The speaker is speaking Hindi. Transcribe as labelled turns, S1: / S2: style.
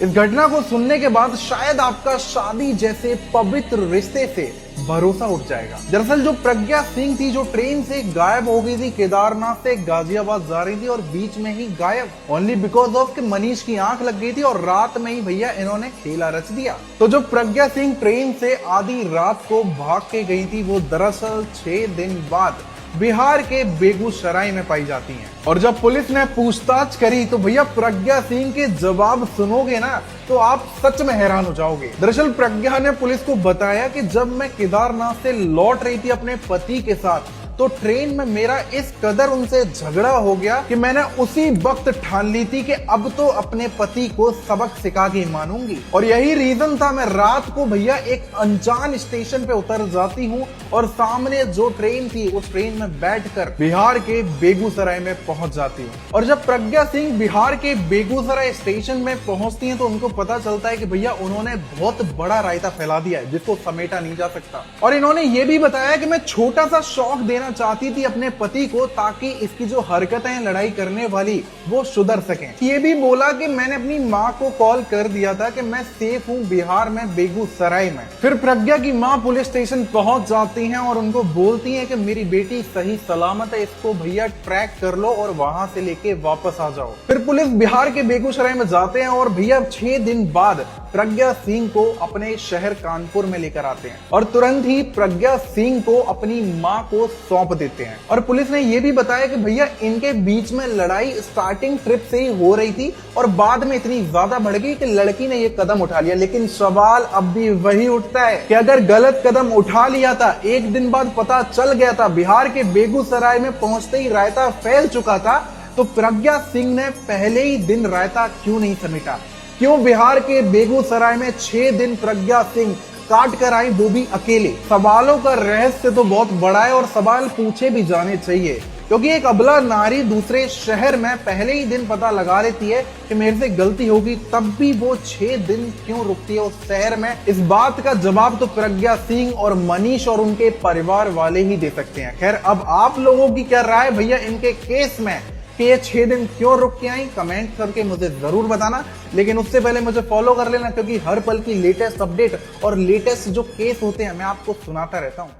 S1: इस घटना को सुनने के बाद शायद आपका शादी जैसे पवित्र रिश्ते से भरोसा उठ जाएगा। दरअसल जो प्रज्ञा सिंह थी, जो ट्रेन से गायब हो गई थी, केदारनाथ से गाजियाबाद जा रही थी और बीच में ही गायब ओनली बिकॉज ऑफ कि मनीष की आंख लग गई थी और रात में ही भैया इन्होंने खेला रच दिया। तो जो प्रज्ञा सिंह ट्रेन से आधी रात को भाग के गई थी, वो दरअसल 6 दिन बाद बिहार के बेगूसराय में पाई जाती हैं। और जब पुलिस ने पूछताछ करी तो भैया प्रज्ञा सिंह के जवाब सुनोगे ना तो आप सच में हैरान हो जाओगे। दरअसल प्रज्ञा ने पुलिस को बताया कि जब मैं केदारनाथ से लौट रही थी अपने पति के साथ, तो ट्रेन में मेरा इस कदर उनसे झगड़ा हो गया कि मैंने उसी वक्त ठान ली थी कि अब तो अपने पति को सबक सिखा के मानूंगी। और यही रीजन था, मैं रात को भैया एक अनजान स्टेशन पे उतर जाती हूँ और सामने जो ट्रेन थी उस ट्रेन में बैठकर बिहार के बेगूसराय में पहुंच जाती हूँ। और जब प्रज्ञा सिंह बिहार के बेगूसराय स्टेशन में पहुंचती है तो उनको पता चलता है कि भैया उन्होंने बहुत बड़ा रायता फैला दिया है जिसको समेटा नहीं जा सकता। और इन्होंने ये भी बताया कि मैं छोटा सा शौक देना चाहती थी अपने पति को ताकि इसकी जो हरकतें लड़ाई करने वाली वो सुधर सकें। ये भी बोला कि मैंने अपनी माँ को कॉल कर दिया था कि मैं सेफ हूँ बिहार में बेगूसराय में। फिर प्रज्ञा की माँ पुलिस स्टेशन पहुंच जाती हैं और उनको बोलती हैं कि मेरी बेटी सही सलामत है, इसको भैया ट्रैक कर लो और वहां से लेके वापस आ जाओ। फिर पुलिस बिहार के बेगूसराय में जाते हैं और भैया 6 दिन बाद प्रज्ञा सिंह को अपने शहर कानपुर में लेकर आते हैं और तुरंत ही प्रज्ञा सिंह को अपनी माँ को सौंप देते हैं। और पुलिस ने यह भी बताया कि भैया इनके बीच में लड़ाई स्टार्टिंग ट्रिप से ही हो रही थी और बाद में इतनी ज्यादा बढ़ गई कि लड़की ने यह कदम उठा लिया। लेकिन सवाल अब भी वही उठता है कि अगर गलत कदम उठा लिया था, 1 दिन बाद पता चल गया था, बिहार के बेगूसराय में पहुंचते ही रायता फैल चुका था, तो प्रज्ञा सिंह ने पहले ही दिन रायता क्यों नहीं समेटा? क्यों बिहार के बेगूसराय में 6 दिन प्रज्ञा सिंह काट कर आई, वो भी अकेले? सवालों का रहस्य तो बहुत बड़ा है और सवाल पूछे भी जाने चाहिए, क्योंकि एक अबला नारी दूसरे शहर में पहले ही दिन पता लगा लेती है कि मेरे से गलती होगी, तब भी वो 6 दिन क्यों रुकती है उस शहर में? इस बात का जवाब तो प्रज्ञा सिंह और मनीष और उनके परिवार वाले ही दे सकते हैं। खैर, अब आप लोगों की क्या राय भैया इनके केस में कि ये 6 दिन क्यों रुक के आई? कमेंट करके मुझे जरूर बताना। लेकिन उससे पहले मुझे फॉलो कर लेना, क्योंकि हर पल की लेटेस्ट अपडेट और लेटेस्ट जो केस होते हैं मैं आपको सुनाता रहता हूँ।